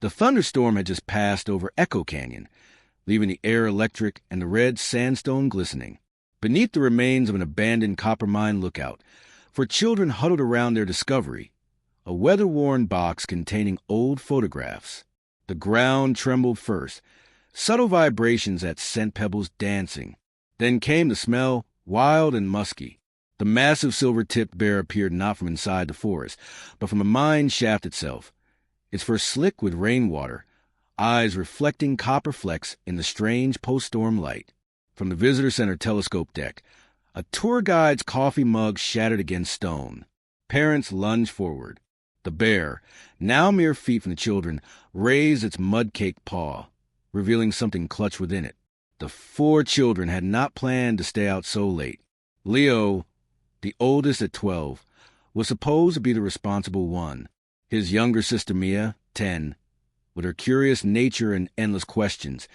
The thunderstorm had just passed over Echo Canyon, leaving the air electric and the red sandstone glistening. Beneath the remains of an abandoned copper mine lookout, for children huddled around their discovery, a weather-worn box containing old photographs. The ground trembled first, subtle vibrations that sent pebbles dancing. Then came the smell, wild and musky. The massive silver-tipped bear appeared not from inside the forest, but from a mine shaft itself, its fur slick with rainwater, eyes reflecting copper flecks in the strange post-storm light. From the visitor center telescope deck, a tour guide's coffee mug shattered against stone. Parents lunged forward. The bear, now mere feet from the children, raised its mud-caked paw, revealing something clutched within it. The 4 children had not planned to stay out so late. Leo, the oldest at 12, was supposed to be the responsible one. His younger sister Mia, 10, with her curious nature and endless questions,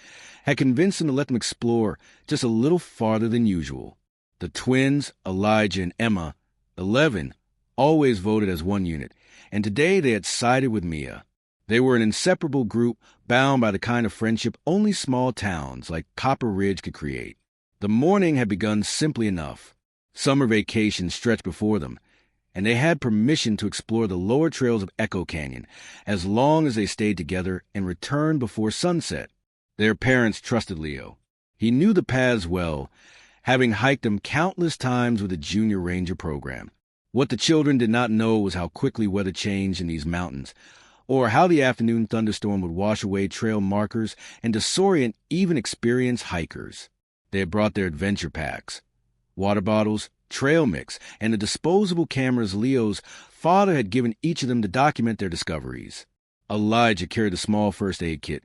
had convinced him to let them explore just a little farther than usual. The twins, Elijah and Emma, 11, always voted as one unit, and today they had sided with Mia. They were an inseparable group bound by the kind of friendship only small towns like Copper Ridge could create. The morning had begun simply enough. Summer vacation stretched before them, and they had permission to explore the lower trails of Echo Canyon as long as they stayed together and returned before sunset. Their parents trusted Leo. He knew the paths well, having hiked them countless times with the Junior Ranger program. What the children did not know was how quickly weather changed in these mountains, or how the afternoon thunderstorm would wash away trail markers and disorient even experienced hikers. They had brought their adventure packs, water bottles, trail mix, and the disposable cameras Leo's father had given each of them to document their discoveries. Elijah carried a small first aid kit.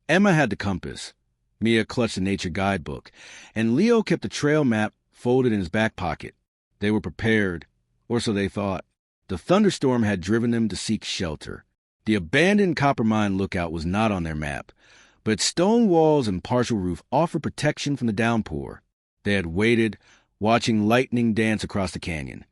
Emma had the compass. Mia clutched the nature guidebook, and Leo kept the trail map folded in his back pocket. They were prepared, or so they thought. The thunderstorm had driven them to seek shelter. The abandoned copper mine lookout was not on their map, but its stone walls and partial roof offered protection from the downpour. They had waited, watching lightning dance across the canyon,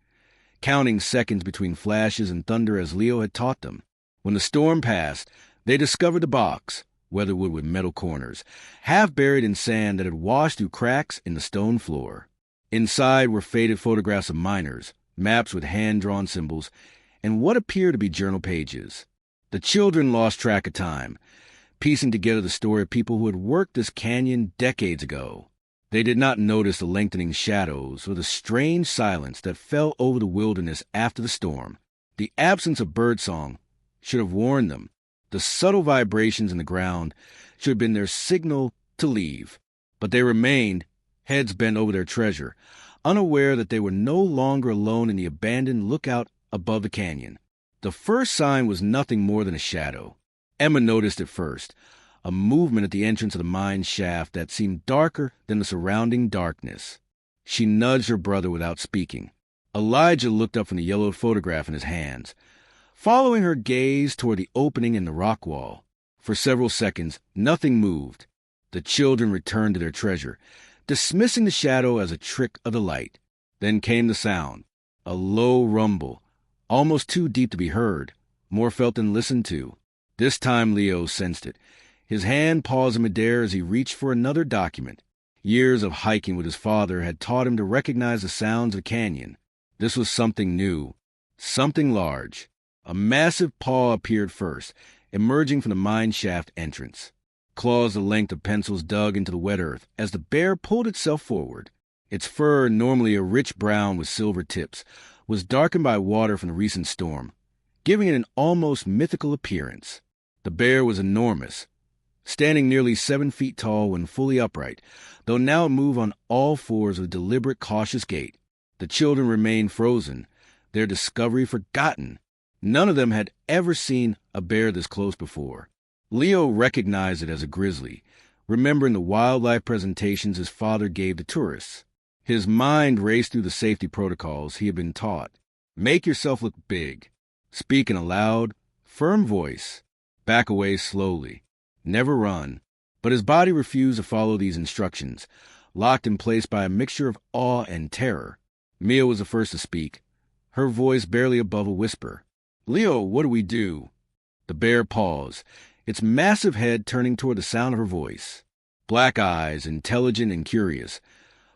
counting seconds between flashes and thunder as Leo had taught them. When the storm passed, they discovered the box, weatherwood with metal corners, half buried in sand that had washed through cracks in the stone floor. Inside were faded photographs of miners, maps with hand-drawn symbols, and what appeared to be journal pages. The children lost track of time, piecing together the story of people who had worked this canyon decades ago. They did not notice the lengthening shadows or the strange silence that fell over the wilderness after the storm. The absence of birdsong should have warned them. The subtle vibrations in the ground should have been their signal to leave. But they remained, heads bent over their treasure, unaware that they were no longer alone in the abandoned lookout above the canyon. The first sign was nothing more than a shadow. Emma noticed it first, a movement at the entrance of the mine shaft that seemed darker than the surrounding darkness. She nudged her brother without speaking. Elijah looked up from the yellowed photograph in his hands, following her gaze toward the opening in the rock wall. For several seconds, nothing moved. The children returned to their treasure, dismissing the shadow as a trick of the light. Then came the sound, a low rumble, almost too deep to be heard, more felt than listened to. This time Leo sensed it. His hand paused in midair as he reached for another document. Years of hiking with his father had taught him to recognize the sounds of the canyon. This was something new, something large. A massive paw appeared first, emerging from the mine shaft entrance. Claws the length of pencils dug into the wet earth as the bear pulled itself forward. Its fur, normally a rich brown with silver tips, was darkened by water from the recent storm, giving it an almost mythical appearance. The bear was enormous, standing nearly 7 feet tall when fully upright, though now it moved on all fours with a deliberate, cautious gait. The children remained frozen, their discovery forgotten. None of them had ever seen a bear this close before. Leo recognized it as a grizzly, remembering the wildlife presentations his father gave to tourists. His mind raced through the safety protocols he had been taught. Make yourself look big. Speak in a loud, firm voice. Back away slowly. Never run. But his body refused to follow these instructions, locked in place by a mixture of awe and terror. Mia was the first to speak, her voice barely above a whisper. "Leo, what do we do?" The bear paused, its massive head turning toward the sound of her voice. Black eyes, intelligent and curious,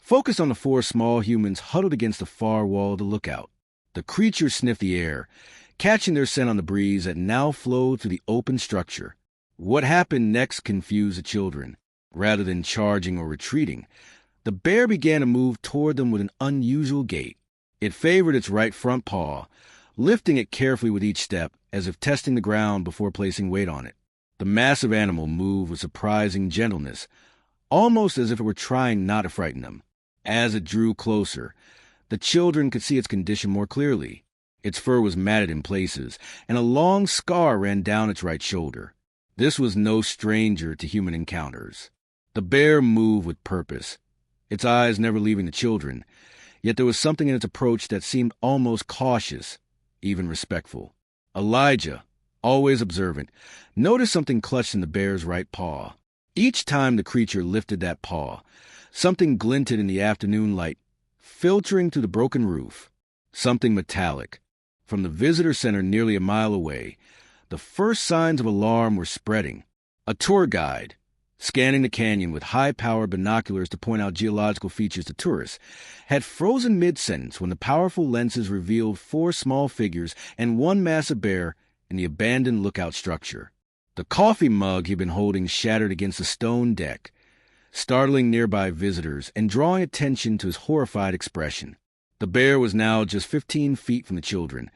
focused on the four small humans huddled against the far wall of the lookout. The creatures sniffed the air, catching their scent on the breeze that now flowed through the open structure. What happened next confused the children. Rather than charging or retreating, the bear began to move toward them with an unusual gait. It favored its right front paw, lifting it carefully with each step, as if testing the ground before placing weight on it. The massive animal moved with surprising gentleness, almost as if it were trying not to frighten them. As it drew closer, the children could see its condition more clearly. Its fur was matted in places, and a long scar ran down its right shoulder. This was no stranger to human encounters. The bear moved with purpose, its eyes never leaving the children, yet there was something in its approach that seemed almost cautious, even respectful. Elijah, always observant, noticed something clutched in the bear's right paw. Each time the creature lifted that paw, something glinted in the afternoon light, filtering through the broken roof. Something metallic. From the visitor center nearly a mile away, the first signs of alarm were spreading. A tour guide, scanning the canyon with high-powered binoculars to point out geological features to tourists, had frozen mid-sentence when the powerful lenses revealed four small figures and one massive bear in the abandoned lookout structure. The coffee mug he'd been holding shattered against the stone deck, startling nearby visitors and drawing attention to his horrified expression. The bear was now just 15 feet from the children,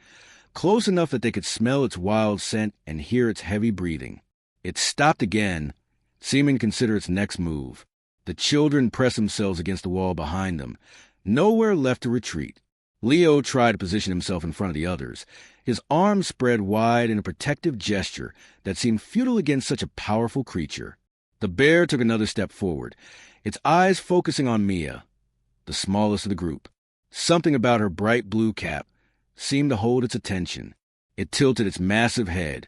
close enough that they could smell its wild scent and hear its heavy breathing. It stopped again, seeming to consider its next move. The children pressed themselves against the wall behind them, nowhere left to retreat. Leo tried to position himself in front of the others, his arms spread wide in a protective gesture that seemed futile against such a powerful creature. The bear took another step forward, its eyes focusing on Mia, the smallest of the group. Something about her bright blue cap seemed to hold its attention. It tilted its massive head,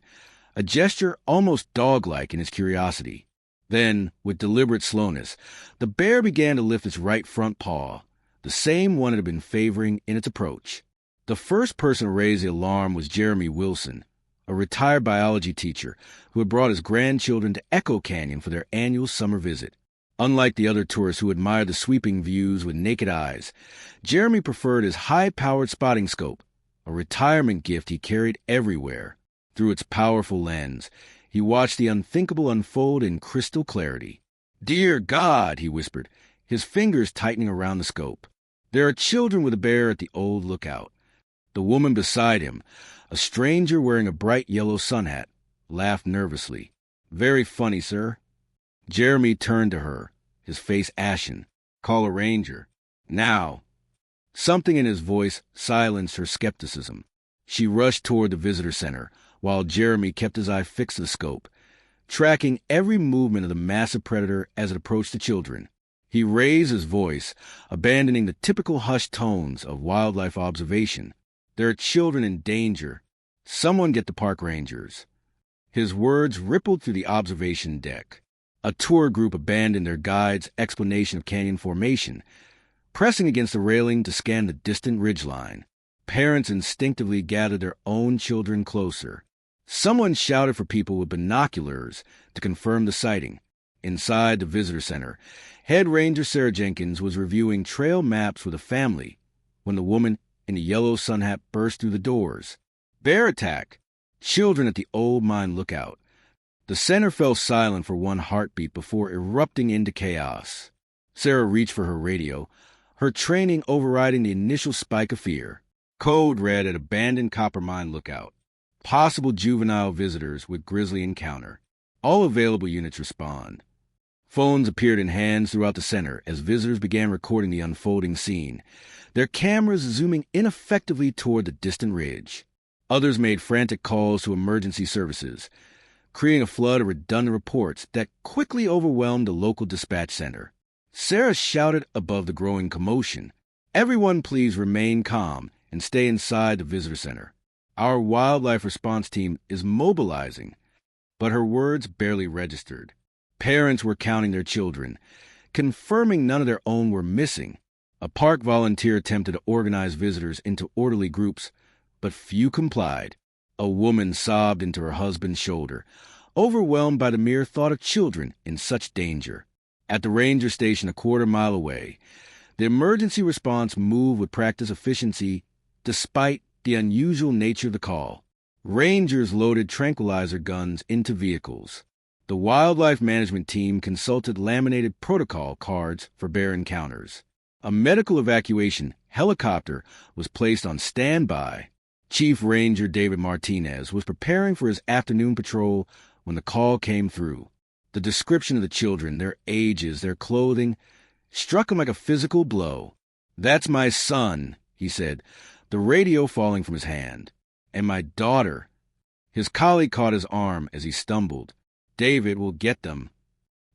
a gesture almost dog-like in its curiosity. Then, with deliberate slowness, the bear began to lift its right front paw, the same one it had been favoring in its approach. The first person to raise the alarm was Jeremy Wilson, a retired biology teacher who had brought his grandchildren to Echo Canyon for their annual summer visit. Unlike the other tourists who admired the sweeping views with naked eyes, Jeremy preferred his high-powered spotting scope, a retirement gift he carried everywhere. Through its powerful lens, he watched the unthinkable unfold in crystal clarity. "Dear God," he whispered, his fingers tightening around the scope. "There are children with a bear at the old lookout." The woman beside him, a stranger wearing a bright yellow sun hat, laughed nervously. "Very funny, sir." Jeremy turned to her, his face ashen. "Call a ranger. Now." Something in his voice silenced her skepticism. She rushed toward the visitor center, while Jeremy kept his eye fixed to the scope, tracking every movement of the massive predator as it approached the children. He raised his voice, abandoning the typical hushed tones of wildlife observation. "There are children in danger. Someone get the park rangers." His words rippled through the observation deck. A tour group abandoned their guide's explanation of canyon formation, pressing against the railing to scan the distant ridgeline. Parents instinctively gathered their own children closer. Someone shouted for people with binoculars to confirm the sighting. Inside the visitor center, Head Ranger Sarah Jenkins was reviewing trail maps with a family when the woman in the yellow sun hat burst through the doors. "Bear attack! Children at the old mine lookout." The center fell silent for one heartbeat before erupting into chaos. Sarah reached for her radio, her training overriding the initial spike of fear. Code read at abandoned copper mine lookout. Possible juvenile visitors with grisly encounter. All available units respond. Phones appeared in hands throughout the center as visitors began recording the unfolding scene, their cameras zooming ineffectively toward the distant ridge. Others made frantic calls to emergency services, creating a flood of redundant reports that quickly overwhelmed the local dispatch center. Sarah shouted above the growing commotion, "Everyone please remain calm and stay inside the visitor center. Our wildlife response team is mobilizing." But her words barely registered. Parents were counting their children, confirming none of their own were missing. A park volunteer attempted to organize visitors into orderly groups, but few complied. A woman sobbed into her husband's shoulder, overwhelmed by the mere thought of children in such danger. At the ranger station a quarter-mile away, the emergency response moved with practiced efficiency despite the unusual nature of the call. Rangers loaded tranquilizer guns into vehicles. The wildlife management team consulted laminated protocol cards for bear encounters. A medical evacuation helicopter was placed on standby. Chief Ranger David Martinez was preparing for his afternoon patrol when the call came through. The description of the children, their ages, their clothing, struck him like a physical blow. "That's my son," he said, the radio falling from his hand. "And my daughter." His colleague caught his arm as he stumbled. "David will get them."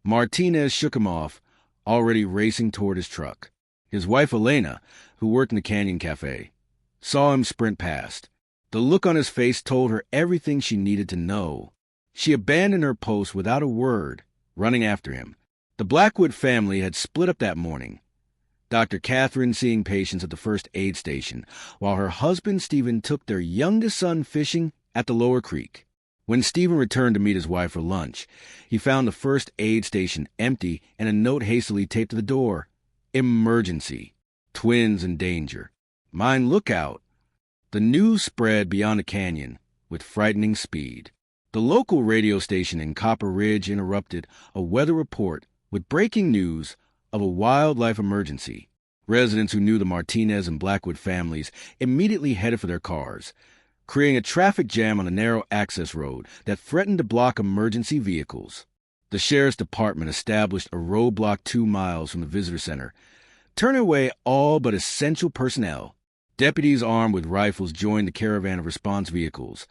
Martinez shook him off, already racing toward his truck. His wife Elena, who worked in the Canyon Cafe, saw him sprint past. The look on his face told her everything she needed to know. She abandoned her post without a word, running after him. The Blackwood family had split up that morning. Dr. Catherine seeing patients at the first aid station, while her husband Stephen took their youngest son fishing at the lower creek. When Stephen returned to meet his wife for lunch, he found the first aid station empty and a note hastily taped to the door. "Emergency. Twins in danger. Mind lookout." The news spread beyond the canyon with frightening speed. The local radio station in Copper Ridge interrupted a weather report with breaking news of a wildlife emergency. Residents who knew the Martinez and Blackwood families immediately headed for their cars, creating a traffic jam on a narrow access road that threatened to block emergency vehicles. The sheriff's department established a roadblock 2 miles from the visitor center, turning away all but essential personnel. Deputies armed with rifles joined the caravan of response vehicles,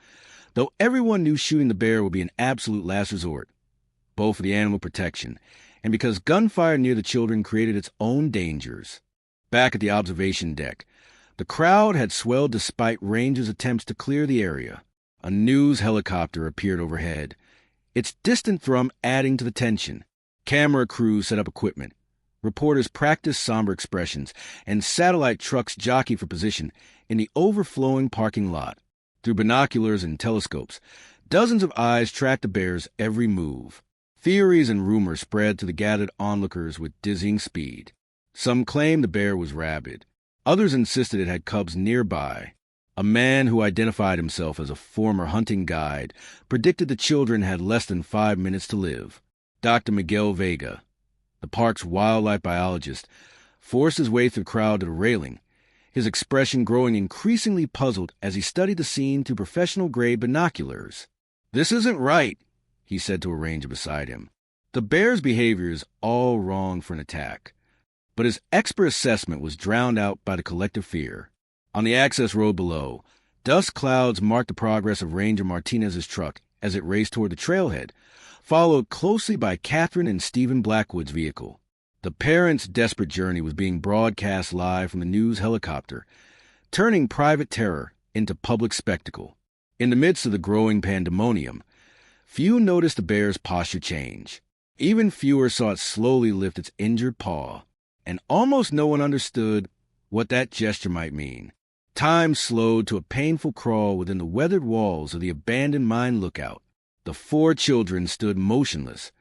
though everyone knew shooting the bear would be an absolute last resort, both for the animal protection and because gunfire near the children created its own dangers. Back at the observation deck, the crowd had swelled despite Rangers' attempts to clear the area. A news helicopter appeared overhead, its distant thrum adding to the tension. Camera crews set up equipment. Reporters practiced somber expressions, and satellite trucks jockeyed for position in the overflowing parking lot. Through binoculars and telescopes, dozens of eyes tracked the bear's every move. Theories and rumors spread to the gathered onlookers with dizzying speed. Some claimed the bear was rabid. Others insisted it had cubs nearby. A man who identified himself as a former hunting guide predicted the children had less than 5 minutes to live. Dr. Miguel Vega, the park's wildlife biologist, forced his way through the crowd to the railing, his expression growing increasingly puzzled as he studied the scene through professional-grade binoculars. "This isn't right," he said to a ranger beside him. "The bear's behavior is all wrong for an attack." But his expert assessment was drowned out by the collective fear. On the access road below, dust clouds marked the progress of Ranger Martinez's truck as it raced toward the trailhead, followed closely by Catherine and Stephen Blackwood's vehicle. The parents' desperate journey was being broadcast live from the news helicopter, turning private terror into public spectacle. In the midst of the growing pandemonium, few noticed the bear's posture change. Even fewer saw it slowly lift its injured paw, and almost no one understood what that gesture might mean. Time slowed to a painful crawl within the weathered walls of the abandoned mine lookout. The 4 children stood motionless,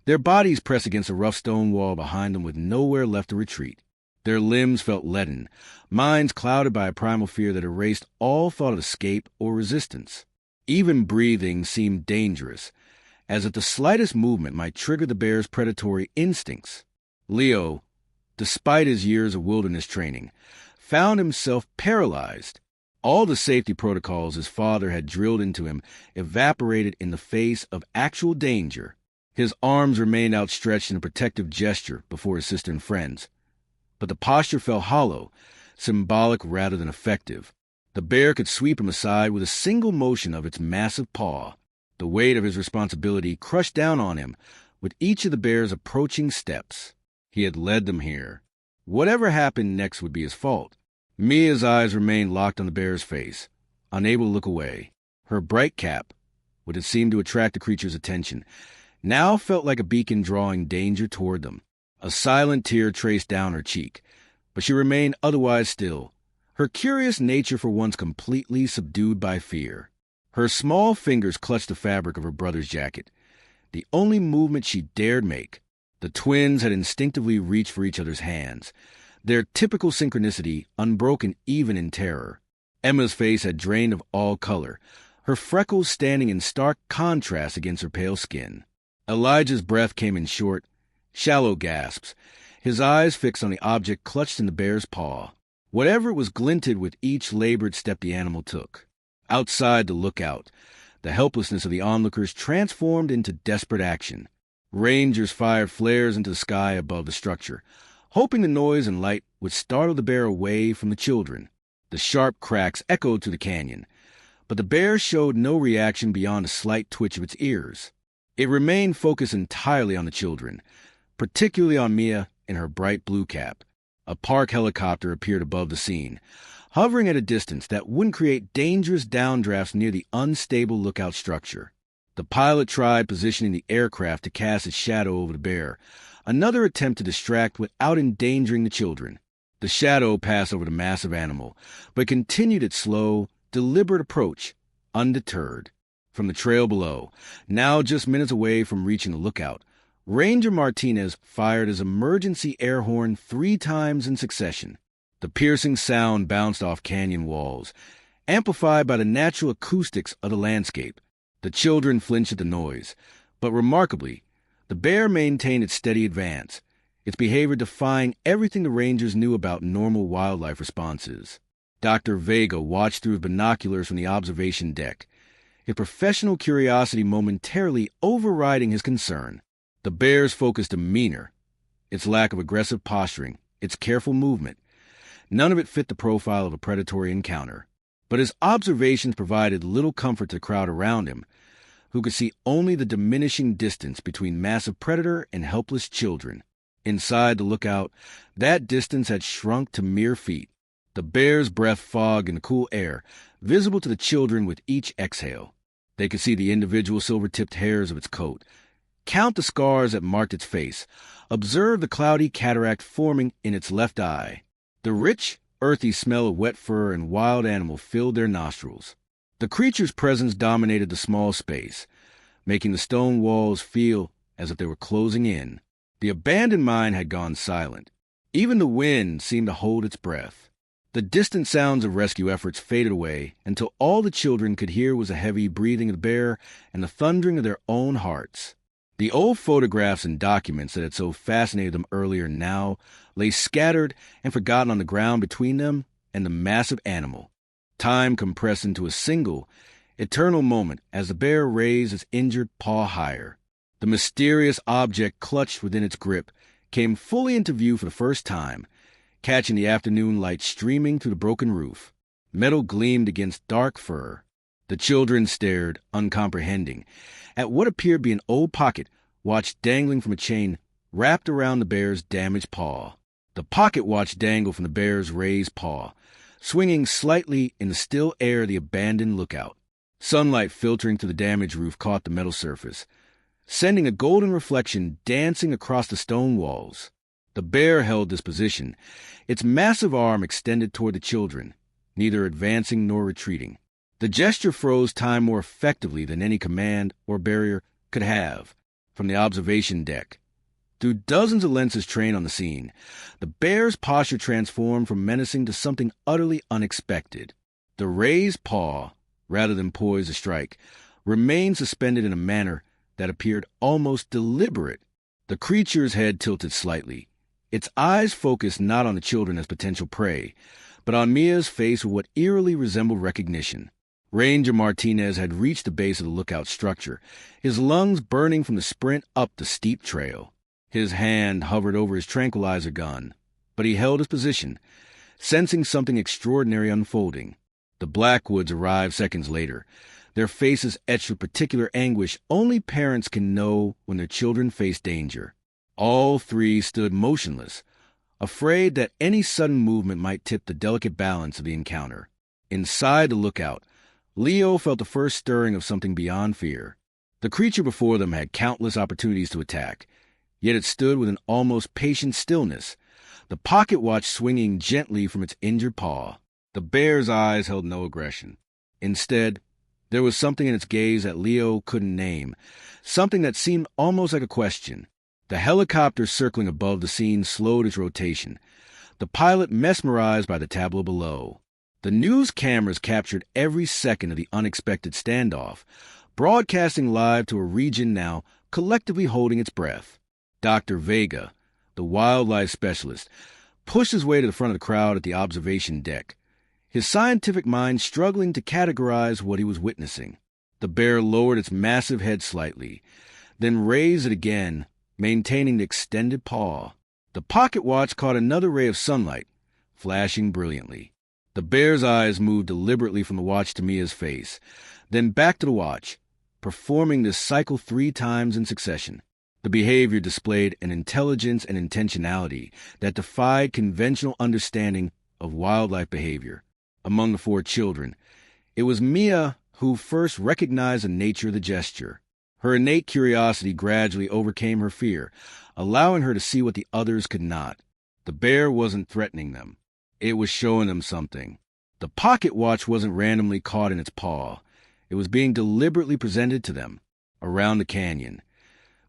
their bodies pressed against a rough stone wall behind them with nowhere left to retreat. Their limbs felt leaden, minds clouded by a primal fear that erased all thought of escape or resistance. Even breathing seemed dangerous, as if the slightest movement might trigger the bear's predatory instincts. Leo, despite his years of wilderness training, found himself paralyzed. All the safety protocols his father had drilled into him evaporated in the face of actual danger. His arms remained outstretched in a protective gesture before his sister and friends, but the posture felt hollow, symbolic rather than effective. The bear could sweep him aside with a single motion of its massive paw. The weight of his responsibility crushed down on him with each of the bear's approaching steps. He had led them here. Whatever happened next would be his fault. Mia's eyes remained locked on the bear's face, unable to look away. Her bright cap, what had seemed to attract the creature's attention, now felt like a beacon drawing danger toward them. A silent tear traced down her cheek, but she remained otherwise still, her curious nature for once completely subdued by fear. Her small fingers clutched the fabric of her brother's jacket, the only movement she dared make. The twins had instinctively reached for each other's hands, their typical synchronicity unbroken even in terror. Emma's face had drained of all color, her freckles standing in stark contrast against her pale skin. Elijah's breath came in short, shallow gasps, his eyes fixed on the object clutched in the bear's paw. Whatever it was glinted with each labored step the animal took. Outside the lookout, the helplessness of the onlookers transformed into desperate action. Rangers fired flares into the sky above the structure, hoping the noise and light would startle the bear away from the children. The sharp cracks echoed through the canyon, but the bear showed no reaction beyond a slight twitch of its ears. It remained focused entirely on the children, particularly on Mia in her bright blue cap. A park helicopter appeared above the scene, hovering at a distance that wouldn't create dangerous downdrafts near the unstable lookout structure. The pilot tried positioning the aircraft to cast its shadow over the bear, another attempt to distract without endangering the children. The shadow passed over the massive animal, but continued its slow, deliberate approach, undeterred. From the trail below, now just minutes away from reaching the lookout, Ranger Martinez fired his emergency air horn 3 times in succession. The piercing sound bounced off canyon walls, amplified by the natural acoustics of the landscape. The children flinched at the noise, but remarkably, the bear maintained its steady advance, its behavior defying everything the rangers knew about normal wildlife responses. Dr. Vega watched through his binoculars from the observation deck, his professional curiosity momentarily overriding his concern. The bear's focused demeanor, its lack of aggressive posturing, its careful movement, none of it fit the profile of a predatory encounter. But his observations provided little comfort to the crowd around him, who could see only the diminishing distance between massive predator and helpless children. Inside the lookout, that distance had shrunk to mere feet. The bear's breath fogged in the cool air, visible to the children with each exhale. They could see the individual silver-tipped hairs of its coat, count the scars that marked its face, observe the cloudy cataract forming in its left eye. The rich, earthy smell of wet fur and wild animal filled their nostrils. The creature's presence dominated the small space, making the stone walls feel as if they were closing in. The abandoned mine had gone silent. Even the wind seemed to hold its breath. The distant sounds of rescue efforts faded away until all the children could hear was the heavy breathing of the bear and the thundering of their own hearts. The old photographs and documents that had so fascinated them earlier now lay scattered and forgotten on the ground between them and the massive animal. Time compressed into a single, eternal moment as the bear raised its injured paw higher. The mysterious object clutched within its grip came fully into view for the first time, catching the afternoon light streaming through the broken roof. Metal gleamed against dark fur. The children stared, uncomprehending, at what appeared to be an old pocket watch dangling from a chain wrapped around the bear's damaged paw. The pocket watch dangled from the bear's raised paw, swinging slightly in the still air of the abandoned lookout. Sunlight filtering through the damaged roof caught the metal surface, sending a golden reflection dancing across the stone walls. The bear held this position, its massive arm extended toward the children, neither advancing nor retreating. The gesture froze time more effectively than any command or barrier could have. From the observation deck, through dozens of lenses trained on the scene, the bear's posture transformed from menacing to something utterly unexpected. The raised paw, rather than poised to strike, remained suspended in a manner that appeared almost deliberate. The creature's head tilted slightly, its eyes focused not on the children as potential prey, but on Mia's face with what eerily resembled recognition. Ranger Martinez had reached the base of the lookout structure, his lungs burning from the sprint up the steep trail. His hand hovered over his tranquilizer gun, but he held his position, sensing something extraordinary unfolding. The Blackwoods arrived seconds later, their faces etched with particular anguish only parents can know when their children face danger. All 3 stood motionless, afraid that any sudden movement might tip the delicate balance of the encounter. Inside the lookout, Leo felt the first stirring of something beyond fear. The creature before them had countless opportunities to attack, yet it stood with an almost patient stillness, the pocket watch swinging gently from its injured paw. The bear's eyes held no aggression. Instead, There was something in its gaze that Leo couldn't name, something that seemed almost like a question. The helicopter circling above the scene slowed its rotation, the pilot mesmerized by the tableau below. The news cameras captured every second of the unexpected standoff, broadcasting live to a region now collectively holding its breath. Dr. Vega, the wildlife specialist, pushed his way to the front of the crowd at the observation deck, his scientific mind struggling to categorize what he was witnessing. The bear lowered its massive head slightly, then raised it again, maintaining the extended paw. The pocket watch caught another ray of sunlight, flashing brilliantly. The bear's eyes moved deliberately from the watch to Mia's face, then back to the watch, performing this cycle 3 times in succession. The behavior displayed an intelligence and intentionality that defied conventional understanding of wildlife behavior. Among the 4 children, it was Mia who first recognized the nature of the gesture. Her innate curiosity gradually overcame her fear, allowing her to see what the others could not. The bear wasn't threatening them. It was showing them something. The pocket watch wasn't randomly caught in its paw. It was being deliberately presented to them. Around the canyon,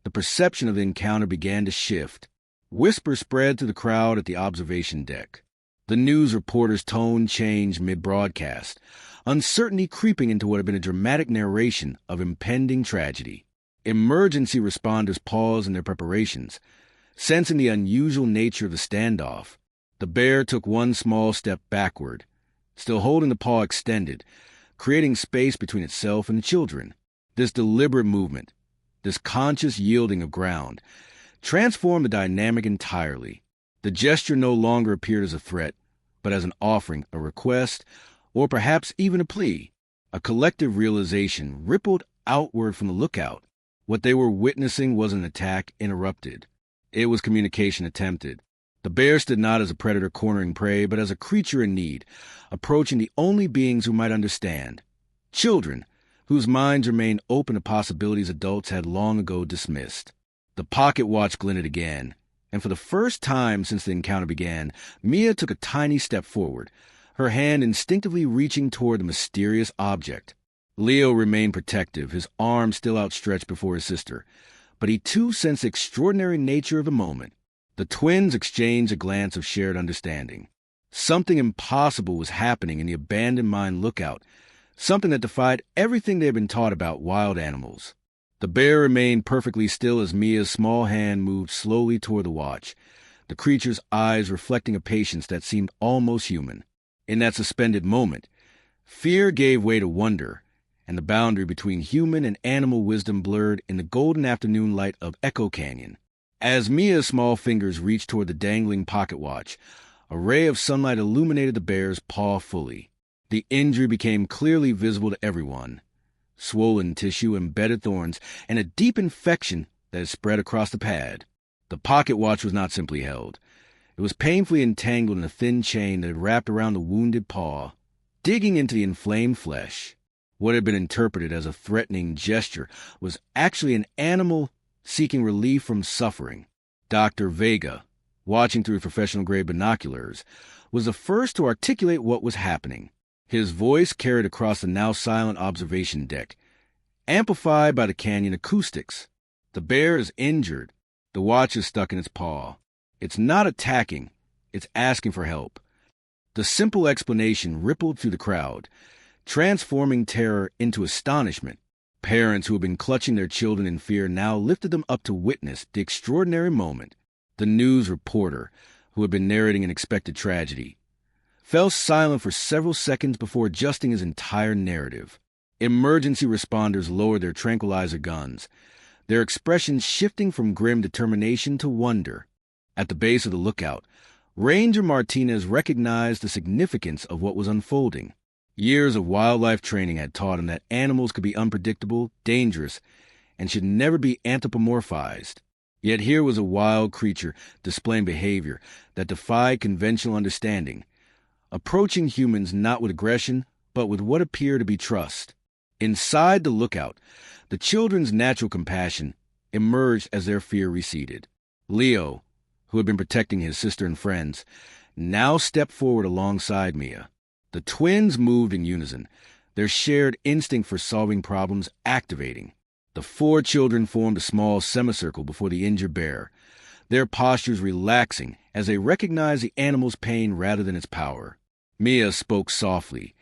the perception of the encounter began to shift. Whispers spread through the crowd at the observation deck. The news reporter's tone changed mid-broadcast, uncertainty creeping into what had been a dramatic narration of impending tragedy. Emergency responders paused in their preparations, sensing the unusual nature of the standoff. The bear took one small step backward, still holding the paw extended, creating space between itself and the children. This deliberate movement, this conscious yielding of ground, transformed the dynamic entirely. The gesture no longer appeared as a threat, but as an offering, a request, or perhaps even a plea. A collective realization rippled outward from the lookout. What they were witnessing was an attack interrupted. It was communication attempted. The bear stood not as a predator cornering prey, but as a creature in need, approaching the only beings who might understand. Children, whose minds remained open to possibilities adults had long ago dismissed. The pocket watch glinted again, and for the first time since the encounter began, Mia took a tiny step forward, her hand instinctively reaching toward the mysterious object. Leo remained protective, his arm still outstretched before his sister, but he too sensed the extraordinary nature of the moment. The twins exchanged a glance of shared understanding. Something impossible was happening in the abandoned mine lookout, something that defied everything they had been taught about wild animals. The bear remained perfectly still as Mia's small hand moved slowly toward the watch, the creature's eyes reflecting a patience that seemed almost human. In that suspended moment, fear gave way to wonder, and the boundary between human and animal wisdom blurred in the golden afternoon light of Echo Canyon. As Mia's small fingers reached toward the dangling pocket watch, a ray of sunlight illuminated the bear's paw fully. The injury became clearly visible to everyone. Swollen tissue, embedded thorns, and a deep infection that had spread across the pad. The pocket watch was not simply held. It was painfully entangled in a thin chain that had wrapped around the wounded paw, digging into the inflamed flesh. What had been interpreted as a threatening gesture was actually an animal seeking relief from suffering. Dr. Vega, watching through professional-grade binoculars, was the first to articulate what was happening. His voice carried across the now silent observation deck, amplified by the canyon acoustics. The bear is injured. The watch is stuck in its paw. It's not attacking. It's asking for help. The simple explanation rippled through the crowd, transforming terror into astonishment. Parents who had been clutching their children in fear now lifted them up to witness the extraordinary moment. The news reporter, who had been narrating an expected tragedy, fell silent for several seconds before adjusting his entire narrative. Emergency responders lowered their tranquilizer guns, their expressions shifting from grim determination to wonder. At the base of the lookout, Ranger Martinez recognized the significance of what was unfolding. Years of wildlife training had taught him that animals could be unpredictable, dangerous, and should never be anthropomorphized. Yet here was a wild creature displaying behavior that defied conventional understanding, approaching humans not with aggression, but with what appeared to be trust. Inside the lookout, the children's natural compassion emerged as their fear receded. Leo, who had been protecting his sister and friends, now stepped forward alongside Mia. The twins moved in unison, their shared instinct for solving problems activating. The four children formed a small semicircle before the injured bear, their postures relaxing as they recognized the animal's pain rather than its power. Mia spoke softly,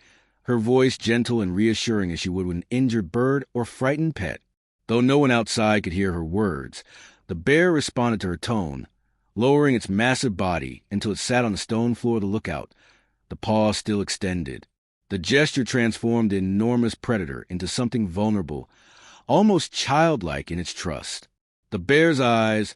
her voice gentle and reassuring as she would with an injured bird or frightened pet. Though no one outside could hear her words, the bear responded to her tone, lowering its massive body until it sat on the stone floor of the lookout, the paw still extended. The gesture transformed the enormous predator into something vulnerable, almost childlike in its trust. The bear's eyes,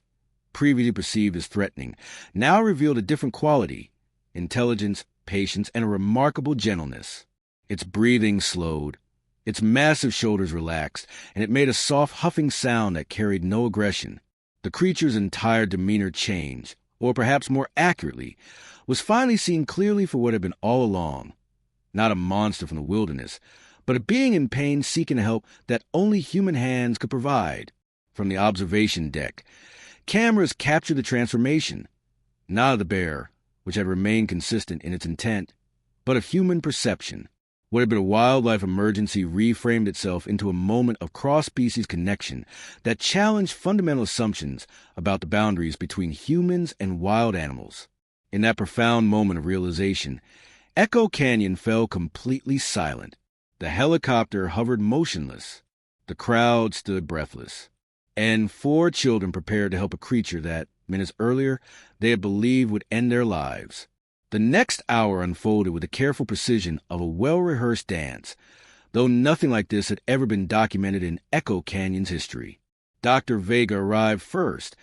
previously perceived as threatening, now revealed a different quality: intelligence, patience, and a remarkable gentleness. Its breathing slowed, its massive shoulders relaxed, and it made a soft huffing sound that carried no aggression. The creature's entire demeanor changed, or perhaps more accurately, was finally seen clearly for what had been all along. Not a monster from the wilderness, but a being in pain seeking help that only human hands could provide. From the observation deck, cameras captured the transformation, not of the bear, which had remained consistent in its intent, but of human perception. What had been a wildlife emergency reframed itself into a moment of cross-species connection that challenged fundamental assumptions about the boundaries between humans and wild animals. In that profound moment of realization, Echo Canyon fell completely silent. The helicopter hovered motionless. The crowd stood breathless. And four children prepared to help a creature that, minutes earlier, they had believed would end their lives. The next hour unfolded with the careful precision of a well-rehearsed dance, though nothing like this had ever been documented in Echo Canyon's history. Dr. Vega arrived first,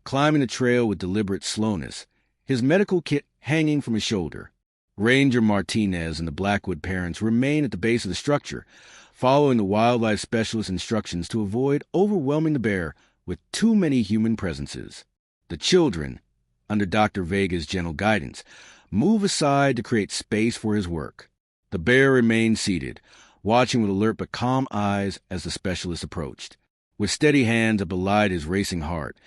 climbing the trail with deliberate slowness, his medical kit hanging from his shoulder. Ranger Martinez and the Blackwood parents remained at the base of the structure, following the wildlife specialist's instructions to avoid overwhelming the bear with too many human presences. The children, under Dr. Vega's gentle guidance, moved aside to create space for his work. The bear remained seated, watching with alert but calm eyes as the specialist approached. With steady hands that belied his racing heart,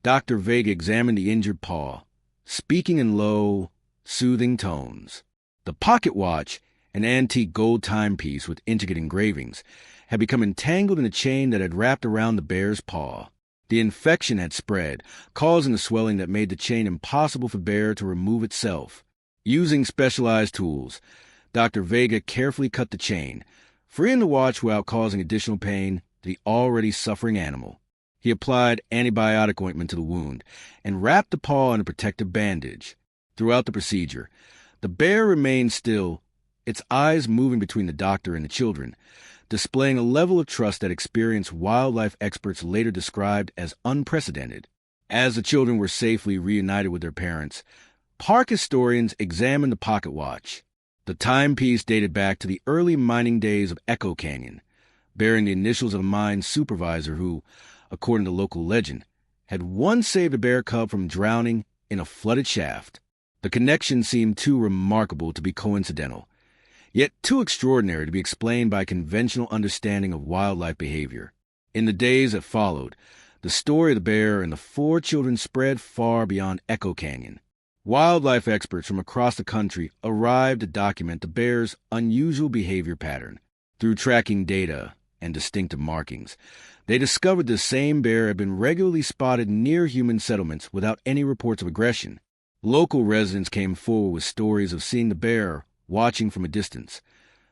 Dr. Vega examined the injured paw, speaking in low, soothing tones. The pocket watch, an antique gold timepiece with intricate engravings, had become entangled in a chain that had wrapped around the bear's paw. The infection had spread, causing the swelling that made the chain impossible for the bear to remove itself. Using specialized tools, Dr. Vega carefully cut the chain, freeing the watch without causing additional pain to the already suffering animal. He applied antibiotic ointment to the wound and wrapped the paw in a protective bandage. Throughout the procedure, the bear remained still, its eyes moving between the doctor and the children, displaying a level of trust that experienced wildlife experts later described as unprecedented. As the children were safely reunited with their parents, park historians examined the pocket watch. The timepiece dated back to the early mining days of Echo Canyon, bearing the initials of a mine supervisor who, according to local legend, had once saved a bear cub from drowning in a flooded shaft. The connection seemed too remarkable to be coincidental, yet too extraordinary to be explained by conventional understanding of wildlife behavior. In the days that followed, the story of the bear and the four children spread far beyond Echo Canyon. Wildlife experts from across the country arrived to document the bear's unusual behavior pattern. Through tracking data and distinctive markings, they discovered the same bear had been regularly spotted near human settlements without any reports of aggression. Local residents came forward with stories of seeing the bear watching from a distance,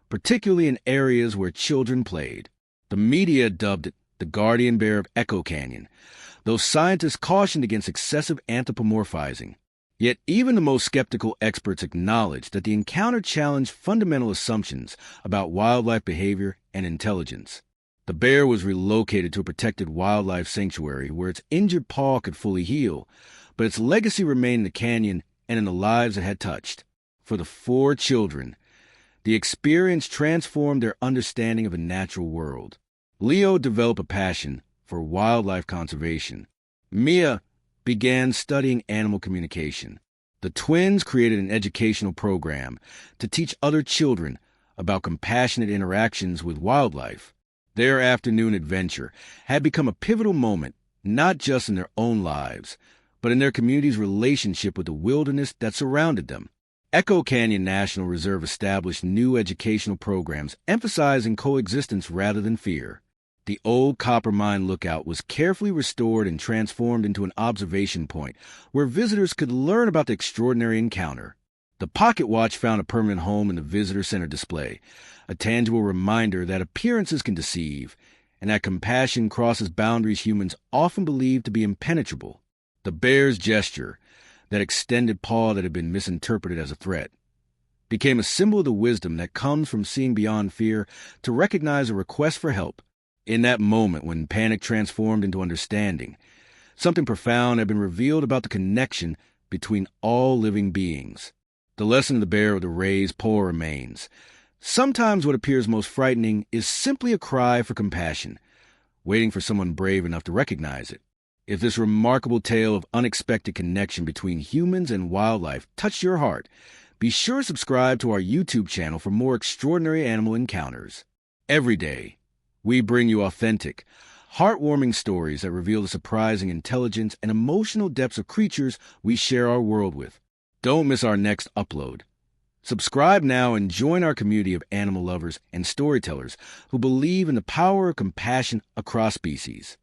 particularly in areas where children played. The media dubbed it the guardian bear of Echo Canyon, though scientists cautioned against excessive anthropomorphizing. Yet even the most skeptical experts acknowledged that the encounter challenged fundamental assumptions about wildlife behavior and intelligence. The bear was relocated to a protected wildlife sanctuary where its injured paw could fully heal, but its legacy remained in the canyon and in the lives it had touched. For the four children, the experience transformed their understanding of the natural world. Leo developed a passion for wildlife conservation. Mia began studying animal communication. The twins created an educational program to teach other children about compassionate interactions with wildlife. Their afternoon adventure had become a pivotal moment, not just in their own lives, but in their community's relationship with the wilderness that surrounded them. Echo Canyon National Reserve established new educational programs emphasizing coexistence rather than fear. The old Coppermine Lookout was carefully restored and transformed into an observation point where visitors could learn about the extraordinary encounter. The pocket watch found a permanent home in the visitor center display, a tangible reminder that appearances can deceive, and that compassion crosses boundaries humans often believe to be impenetrable. The bear's gesture, that extended paw that had been misinterpreted as a threat, became a symbol of the wisdom that comes from seeing beyond fear to recognize a request for help. In that moment when panic transformed into understanding, something profound had been revealed about the connection between all living beings. The lesson of the bear with the raised paw remains. Sometimes what appears most frightening is simply a cry for compassion, waiting for someone brave enough to recognize it. If this remarkable tale of unexpected connection between humans and wildlife touched your heart, be sure to subscribe to our YouTube channel for more extraordinary animal encounters. Every day, we bring you authentic, heartwarming stories that reveal the surprising intelligence and emotional depths of creatures we share our world with. Don't miss our next upload. Subscribe now and join our community of animal lovers and storytellers who believe in the power of compassion across species.